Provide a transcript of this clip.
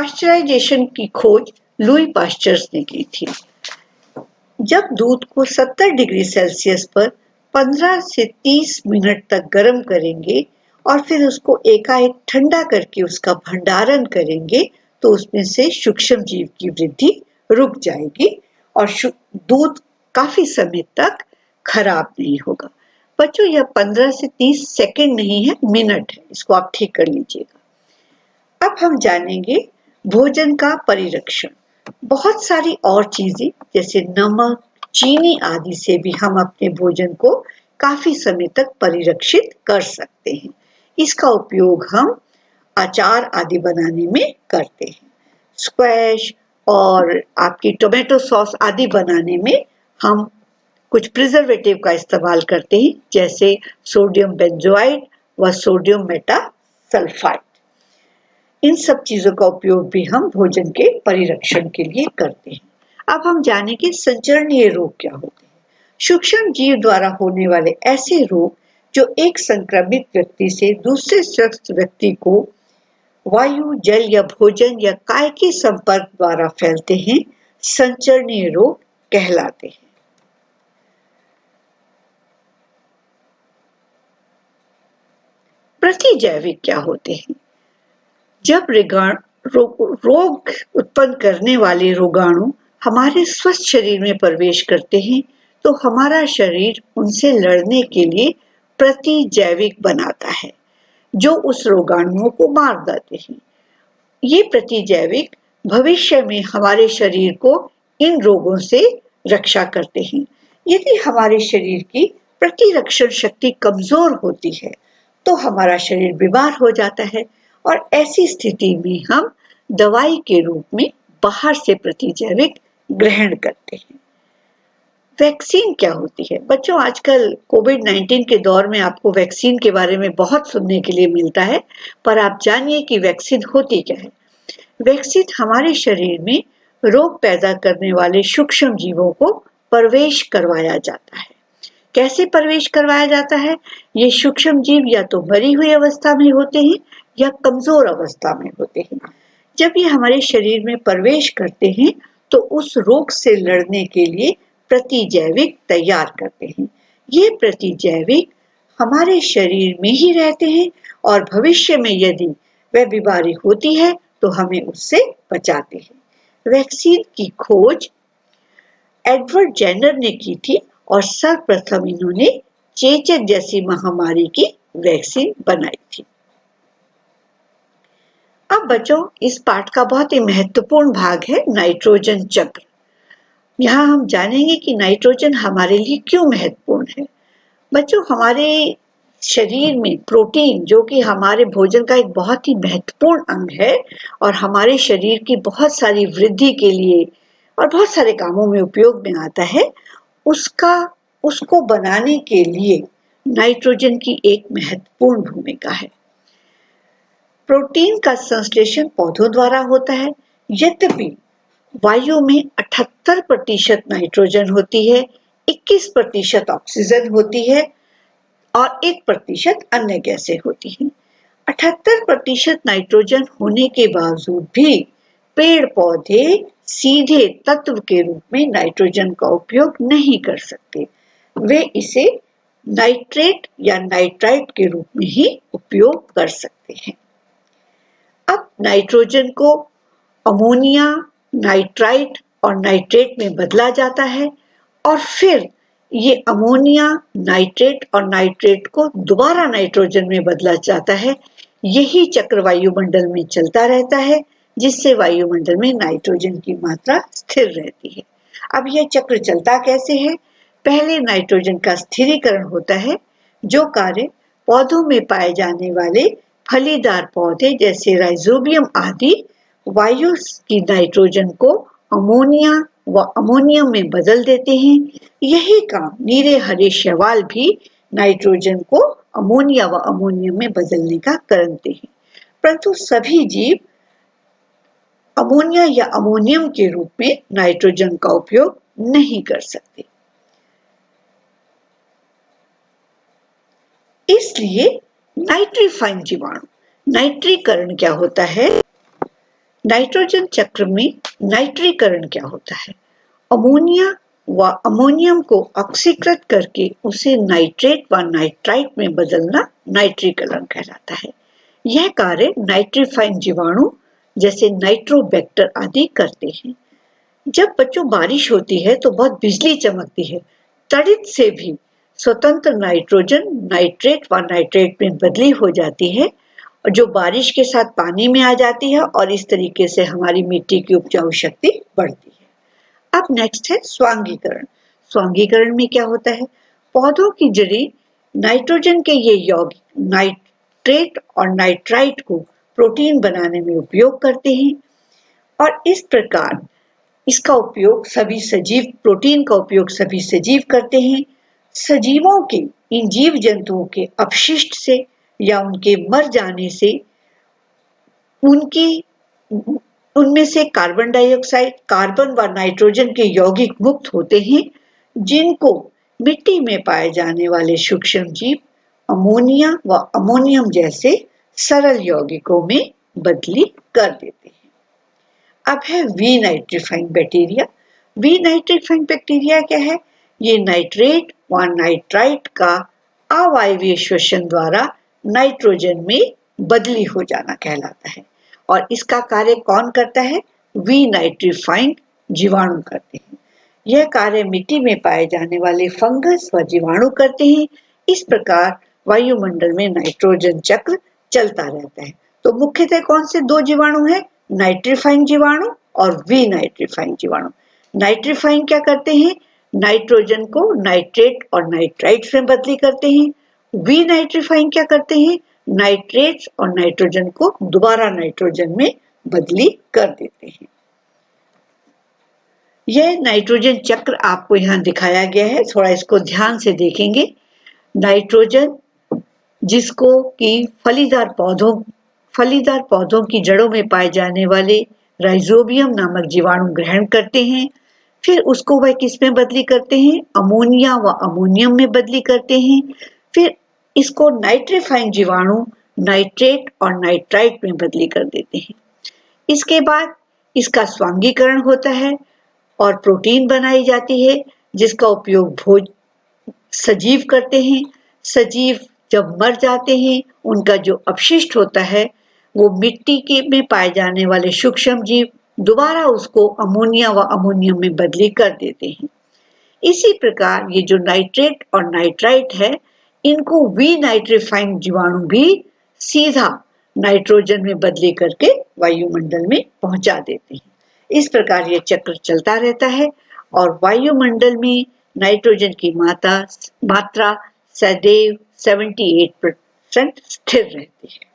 Pasteurisation की खोज Louis Pasteur ने की थी। जब दूध को 70 डिग्री सेल्सियस पर 15 से 30 मिनट तक गर्म करेंगे और फिर उसको एकाएक ठंडा करके उसका भंडारण करेंगे तो उसमें से सूक्ष्म जीव की वृद्धि रुक जाएगी और दूध काफी समय तक खराब नहीं होगा। बच्चों, यह 15 से 30 सेकंड नहीं है, मिनट है। इसको आप ठीक कर लीजिएगा। अब हम जानेंगे भोजन का परिरक्षण। बहुत सारी और चीजें जैसे नमक, चीनी आदि से भी हम अपने भोजन को काफी समय तक परिरक्षित कर सकते हैं। इसका उपयोग हम अचार आदि बनाने में करते हैं। स्क्वैश और आपकी टोमेटो सॉस आदि बनाने में हम कुछ प्रिजर्वेटिव का इस्तेमाल करते हैं, जैसे सोडियम बेंजोआइड व सोडियम मेटासल्फाइड। इन सब चीजों का उपयोग भी हम भोजन के परिरक्षण के लिए करते हैं। अब हम जानें कि संचरणीय रोग क्या होते हैं। सूक्ष्म जीव द्वारा होने वाले ऐसे रोग जो एक संक्रमित व्यक्ति से दूसरे स्वस्थ व्यक्ति को वायु, जल या भोजन या काय के संपर्क द्वारा फैलते हैं, संचरणीय रोग कहलाते हैं। प्रतिजैविक क्या होते हैं? जब रोग उत्पन्न करने वाले रोगाणु हमारे स्वस्थ शरीर में प्रवेश करते हैं तो हमारा शरीर उनसे लड़ने के लिए प्रतिजैविक बनाता है जो उस रोगाणुओं को मार देते हैं। ये प्रतिजैविक भविष्य में हमारे शरीर को इन रोगों से रक्षा करते हैं। यदि हमारे शरीर की प्रतिरक्षण शक्ति कमजोर होती है तो हमारा शरीर बीमार हो जाता है और ऐसी स्थिति में हम दवाई के रूप में बाहर से प्रतिजैविक ग्रहण करते हैं। वैक्सीन क्या होती है? बच्चों, आजकल कोविड-19 के दौर में आपको वैक्सीन के बारे में बहुत सुनने के लिए मिलता है, पर आप जानिए कि वैक्सीन होती क्या है। वैक्सीन हमारे शरीर में रोग पैदा करने वाले सूक्ष्म जीवों को प्रवेश करवाया जाता है। कैसे प्रवेश करवाया जाता है? ये सूक्ष्म जीव या तो मरी हुई अवस्था में होते हैं या कमजोर अवस्था में होते हैं। जब ये हमारे शरीर में प्रवेश करते हैं तो उस रोग से लड़ने के लिए प्रतिजैविक तैयार करते हैं। ये प्रतिजैविक हमारे शरीर में ही रहते हैं और भविष्य में यदि वह बीमारी होती है तो हमें उससे बचाते हैं। वैक्सीन की खोज एडवर्ड जेनर ने की थी और सर्वप्रथम इन्होंने चेचक जैसी महामारी की वैक्सीन बनाई थी। अब बच्चों, इस पाठ का बहुत ही महत्वपूर्ण भाग है नाइट्रोजन चक्र। यहाँ हम जानेंगे कि नाइट्रोजन हमारे लिए क्यों महत्वपूर्ण है। बच्चों, हमारे शरीर में प्रोटीन, जो कि हमारे भोजन का एक बहुत ही महत्वपूर्ण अंग है और हमारे शरीर की बहुत सारी वृद्धि के लिए और बहुत सारे कामों में उपयोग में आता है, उसको बनाने के लिए नाइट्रोजन की एक महत्वपूर्ण भूमिका है। प्रोटीन का संश्लेषण पौधों द्वारा होता है, यद्यपि वायु में 78% नाइट्रोजन होती है, 21% ऑक्सीजन होती है और 1% अन्य गैसें होती हैं। 78% नाइट्रोजन होने के बावजूद भी पेड़ पौधे सीधे तत्व के रूप में नाइट्रोजन का उपयोग नहीं कर सकते। वे इसे नाइट्रेट या नाइट्राइट के रूप में ही उपयोग कर सकते हैं। अब नाइट्रोजन को अमोनिया, नाइट्राइट और नाइट्रेट में बदला जाता है और फिर ये अमोनिया, नाइट्रेट और नाइट्रेट को दोबारा नाइट्रोजन में बदला जाता है। यही चक्र वायुमंडल में चलता रहता है, जिससे वायुमंडल में नाइट्रोजन की मात्रा स्थिर रहती है। अब यह चक्र चलता कैसे है? पहले नाइट्रोजन का स्थिरीकरण होता है, जो कार्य पौधों में पाए जाने वाले फलीदार पौधे जैसे राइजोबियम आदि वायु की नाइट्रोजन को अमोनिया व अमोनियम में बदल देते हैं। यही काम नीरे हरे शैवाल भी नाइट्रोजन को अमोनिया व अमोनियम में बदलने का करते हैं, परंतु सभी जीव अमोनिया या अमोनियम के रूप में नाइट्रोजन का उपयोग नहीं कर सकते। इसलिए नाइट्रीफाइन जीवाणु, नाइट्रीकरण क्या होता है? नाइट्रोजन चक्र में नाइट्रीकरण क्या होता है? अमोनिया व अमोनियम को ऑक्सीकृत करके उसे नाइट्रेट व नाइट्राइट में बदलना नाइट्रीकरण कहलाता है। यह कार्य नाइट्रीफाइंग जीवाणु जैसे नाइट्रोबैक्टर आदि करते हैं। जब बच्चों बारिश होती है तो बहुत बिजली चमकती है, तड़ित से भी स्वतंत्र नाइट्रोजन नाइट्रेट व नाइट्रेट में बदली हो जाती है और जो बारिश के साथ पानी में आ जाती है और इस तरीके से हमारी मिट्टी की उपजाऊ शक्ति बढ़ती है। अब नेक्स्ट है स्वांगीकरण। स्वांगीकरण में क्या होता है? पौधों की जड़ें नाइट्रोजन के ये यौगिक नाइट्रेट और नाइट्राइट को प्रोटीन बनाने में उपयोग करते हैं और इस प्रकार इसका उपयोग सभी सजीव प्रोटीन का उपयोग सभी सजीव करते हैं। सजीवों के इन जीव जंतुओं के अपशिष्ट से या उनके मर जाने से उनमें से कार्बन डाइऑक्साइड, कार्बन व नाइट्रोजन के यौगिक मुक्त होते हैं, जिनको मिट्टी में पाए जाने वाले सूक्ष्म जीव अमोनिया व अमोनियम जैसे सरल यौगिकों में बदली कर देते हैं। अब है विनाइट्रीफाइंग बैक्टीरिया। विनाइट्रीफाइंग बैक्टीरिया क्या है? ये नाइट्रेट व नाइट्राइट का अवायवीय श्वसन द्वारा नाइट्रोजन में बदली हो जाना कहलाता है और इसका कार्य कौन करता है? विनाइट्रीफाइंग जीवाणु करते हैं। यह कार्य मिट्टी में पाए जाने वाले फंगस व जीवाणु करते हैं। इस प्रकार वायुमंडल में नाइट्रोजन चक्र चलता रहता है। तो मुख्यतः कौन से दो जीवाणु हैं? नाइट्रीफाइंग जीवाणु और विनाइट्रीफाइंग जीवाणु। नाइट्रीफाइंग क्या करते हैं? नाइट्रोजन को नाइट्रेट और नाइट्राइट में बदली करते हैं। विनाइट्रीफाइंग क्या करते हैं? नाइट्रेट और नाइट्रोजन को दोबारा नाइट्रोजन में बदली कर देते हैं। यह नाइट्रोजन चक्र आपको यहाँ दिखाया गया है, थोड़ा इसको ध्यान से देखेंगे। नाइट्रोजन जिसको कि फलीदार पौधों की जड़ों में पाए जाने वाले राइजोबियम नामक जीवाणु ग्रहण करते हैं, फिर उसको वह किस में बदली करते हैं? अमोनिया व अमोनियम में बदली करते हैं। फिर इसको नाइट्रीफाइंग जीवाणु नाइट्रेट और नाइट्राइट में बदली कर देते हैं। इसके बाद इसका स्वांगीकरण होता है और प्रोटीन बनाई जाती है जिसका उपयोग सजीव करते हैं। सजीव जब मर जाते हैं उनका जो अपशिष्ट होता है वो मिट्टी के में पाए जाने वाले सूक्ष्म जीव दोबारा उसको अमोनिया व अमोनियम में बदली कर देते हैं। इसी प्रकार ये जो नाइट्रेट और नाइट्राइट है इनको विनाइट्रीफाइंग जीवाणु भी सीधा नाइट्रोजन में बदली करके वायुमंडल में पहुंचा देते हैं। इस प्रकार ये चक्र चलता रहता है और वायुमंडल में नाइट्रोजन की मात्रा सदैव 78% स्थिर रहती है।